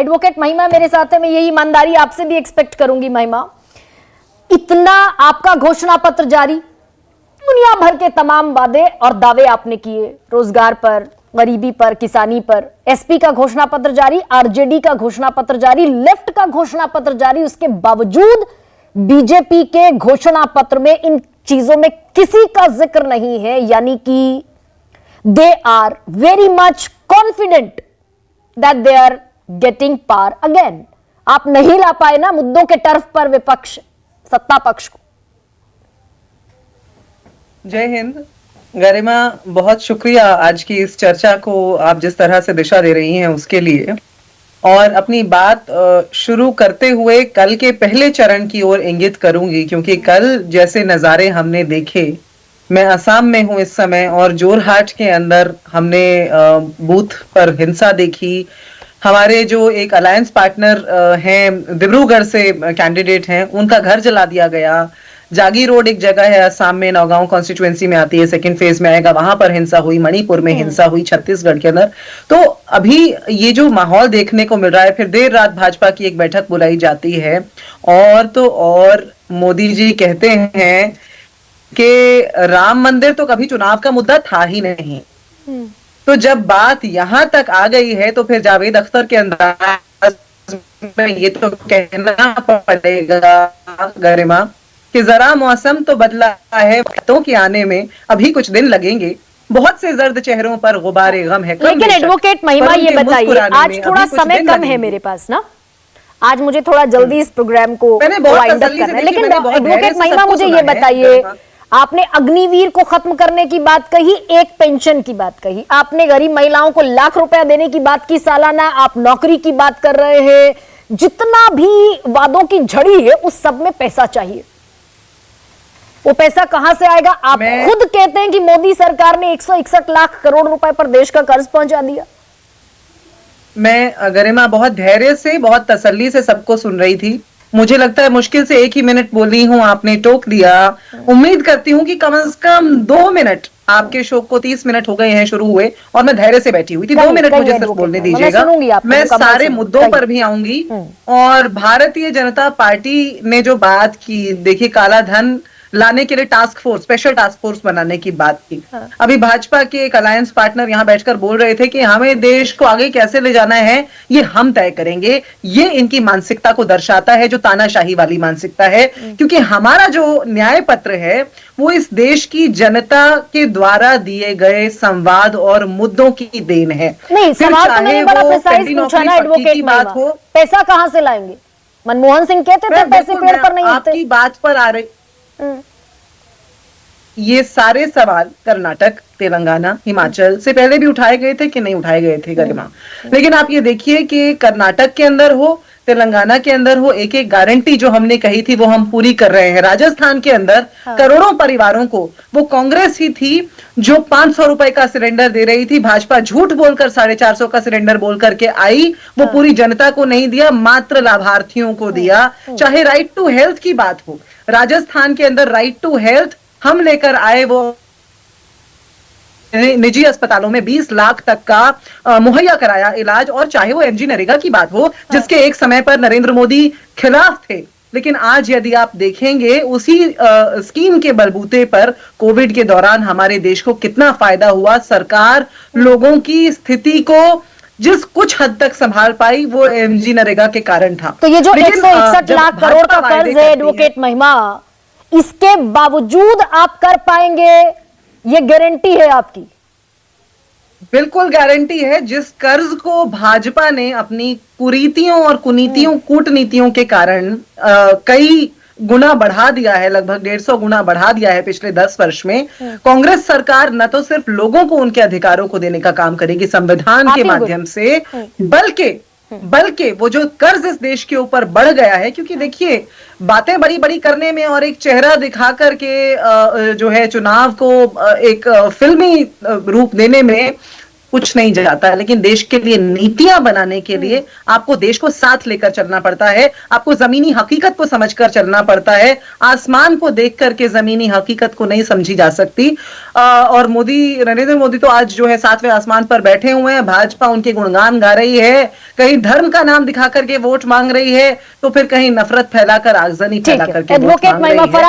Advocate महिमा मेरे साथ है, मैं यही ईमानदारी आपसे भी एक्सपेक्ट करूंगी। महिमा, इतना आपका घोषणा पत्र जारी, दुनिया भर के तमाम वादे और दावे आपने किए, रोजगार पर, गरीबी पर, किसानी पर, एसपी का घोषणा पत्र जारी, आरजेडी का घोषणा पत्र जारी, लेफ्ट का घोषणा पत्र जारी, उसके बावजूद बीजेपी के घोषणा पत्र में इन चीजों में किसी का जिक्र नहीं है। यानी कि they are very much confident that they are getting power again. आप नहीं ला पाए ना मुद्दों के टर्फ पर विपक्ष, सत्ता पक्ष को। जय हिंद। गरिमा, बहुत शुक्रिया आज की इस चर्चा को आप जिस तरह से दिशा दे रही हैं उसके लिए। और अपनी बात शुरू करते हुए कल के पहले चरण की ओर इंगित करूंगी, क्योंकि कल जैसे नजारे हमने देखे, मैं असम में हूं इस समय और जोरहाट के अंदर हमने बूथ पर हिंसा देखी। हमारे जो एक अलायंस पार्टनर हैं, डिब्रूगढ़ से कैंडिडेट हैं, उनका घर जला दिया गया। जागी रोड एक जगह है असम में, नौगांव कॉन्स्टिट्यूएंसी में आती है, सेकंड फेज में आएगा, वहां पर हिंसा हुई। मणिपुर में हिंसा हुई, छत्तीसगढ़ के अंदर। तो अभी ये जो माहौल देखने को मिल रहा है, फिर देर रात भाजपा की एक बैठक बुलाई जाती है और तो और मोदी जी कहते हैं कि राम मंदिर तो कभी चुनाव का मुद्दा था ही नहीं। तो जब बात यहां तक आ गई है तो फिर जावेद अख्तर के अंदाज में ये तो कहना पड़ेगा गरिमा कि जरा मौसम तो बदला है, बातों के आने में अभी कुछ दिन लगेंगे। बहुत से जर्द चेहरों पर गुबारे गम है। लेकिन एडवोकेट महिमा ये बताइए, आज थोड़ा समय कम है मेरे पास ना, आज मुझे थोड़ा जल्दी इस प्रोग्राम को वाइंड अप करना है। लेकिन एडवोकेट महिमा मुझे ये बताइए, आपने अग्निवीर को खत्म करने की बात कही, एक पेंशन की बात कही, आपने गरीब महिलाओं को लाख रुपया देने की बात की सालाना, आप नौकरी की बात कर रहे हैं। जितना भी वादों की झड़ी है उस सब में पैसा चाहिए। वो पैसा कहां से आएगा? आप खुद कहते हैं कि मोदी सरकार ने 161 लाख करोड़ रुपए पर देश का कर्ज पहुंचा दिया। मैं गरिमा बहुत धैर्य से, बहुत तसल्ली से सबको सुन रही थी। मुझे लगता है मुश्किल से 1 ही मिनट बोली हूं, आपने टोक दिया। उम्मीद करती हूं कि कम से कम 2 मिनट, आपके शो को 30 मिनट हो गए हैं शुरू हुए और मैं धैर्य से बैठी हुई थी। 2 मिनट मुझे सिर्फ बोलने दीजिएगा, मैं सारे मुद्दों पर भी आऊंगी। और भारतीय जनता पार्टी ने जो बात की, देखिए काला धन लाने के लिए task force, special task force बनाने की बात की। अभी भाजपा के एक अलायंस पार्टनर यहां बैठकर बोल रहे थे कि हमें देश को आगे कैसे ले जाना है ये हम तय करेंगे। ये इनकी मानसिकता को दर्शाता है, जो तानाशाही वाली मानसिकता है। क्योंकि हमारा जो न्याय पत्र है वो इस देश की जनता के द्वारा दिए गए संवाद और मुद्दों की देन है। नहीं, सवाल तो मैंने बड़ा प्रिसाइज पूछा ना एडवोकेट की बात हो, पैसा कहां से लाएंगे? मनमोहन सिंह कहते थे पैसे पेड़ पर नहीं होते। आपकी बात पर आ रही, ये सारे सवाल कर्नाटक, तेलंगाना, हिमाचल से पहले भी उठाए गए थे कि नहीं उठाए गए थे गरिमा? लेकिन आप ये देखिए कि कर्नाटक के अंदर हो, तेलंगाना के अंदर हो, एक एक गारंटी जो हमने कही थी वो हम पूरी कर रहे हैं। राजस्थान के अंदर करोड़ों परिवारों को, वो कांग्रेस ही थी जो 500 रुपए का सिलेंडर दे रही थी। भाजपा झूठ बोलकर 450 का सिलेंडर बोल करके आई, वो पूरी जनता को नहीं दिया, मात्र लाभार्थियों को दिया। चाहे राइट टू हेल्थ की बात हो, राजस्थान के अंदर राइट टू हेल्थ हम लेकर आए, वो निजी अस्पतालों में 20 लाख तक का मुहैया कराया इलाज। और चाहे वो एमजी नरेगा की बात हो, जिसके एक समय पर नरेंद्र मोदी खिलाफ थे, लेकिन आज यदि आप देखेंगे उसी स्कीम के बलबूते पर कोविड के दौरान हमारे देश को कितना फायदा हुआ। सरकार लोगों की स्थिति को जिस कुछ हद तक संभाल पाई वो एमजी नरेगा के कारण था। तो ये जो 161 लाख करोड़ का कर्ज है एडवोकेट महिमा, इसके बावजूद आप कर पाएंगे, ये गारंटी है आपकी? बिल्कुल गारंटी है। जिस कर्ज को भाजपा ने अपनी कुरीतियों और कुनीतियों, कूटनीतियों के कारण कई गुना बढ़ा दिया है, लगभग 150 गुना बढ़ा दिया है पिछले 10 वर्ष में, कांग्रेस सरकार न तो सिर्फ लोगों को उनके अधिकारों को देने का काम करेगी संविधान के माध्यम से, बल्कि वो जो कर्ज इस देश के ऊपर बढ़ गया है, क्योंकि देखिए बातें बड़ी बड़ी करने में और एक चेहरा दिखा करके जो है चुनाव को एक फिल्मी रूप देने में कुछ नहीं जाता, लेकिन देश के लिए नीतियां बनाने के लिए आपको देश को साथ लेकर चलना पड़ता है, आपको जमीनी हकीकत को समझकर चलना पड़ता है। आसमान को देख करके जमीनी हकीकत को नहीं समझी जा सकती। और नरेंद्र मोदी तो आज जो है 7वें आसमान पर बैठे हुए हैं, भाजपा उनके गुणगान गा रही है, कहीं धर्म का नाम दिखा करके वोट मांग रही है, तो फिर कहीं नफरत फैलाकर, आगजनी ठीक फैला है करके वोट एडवोकेट मांग रही महिमा है।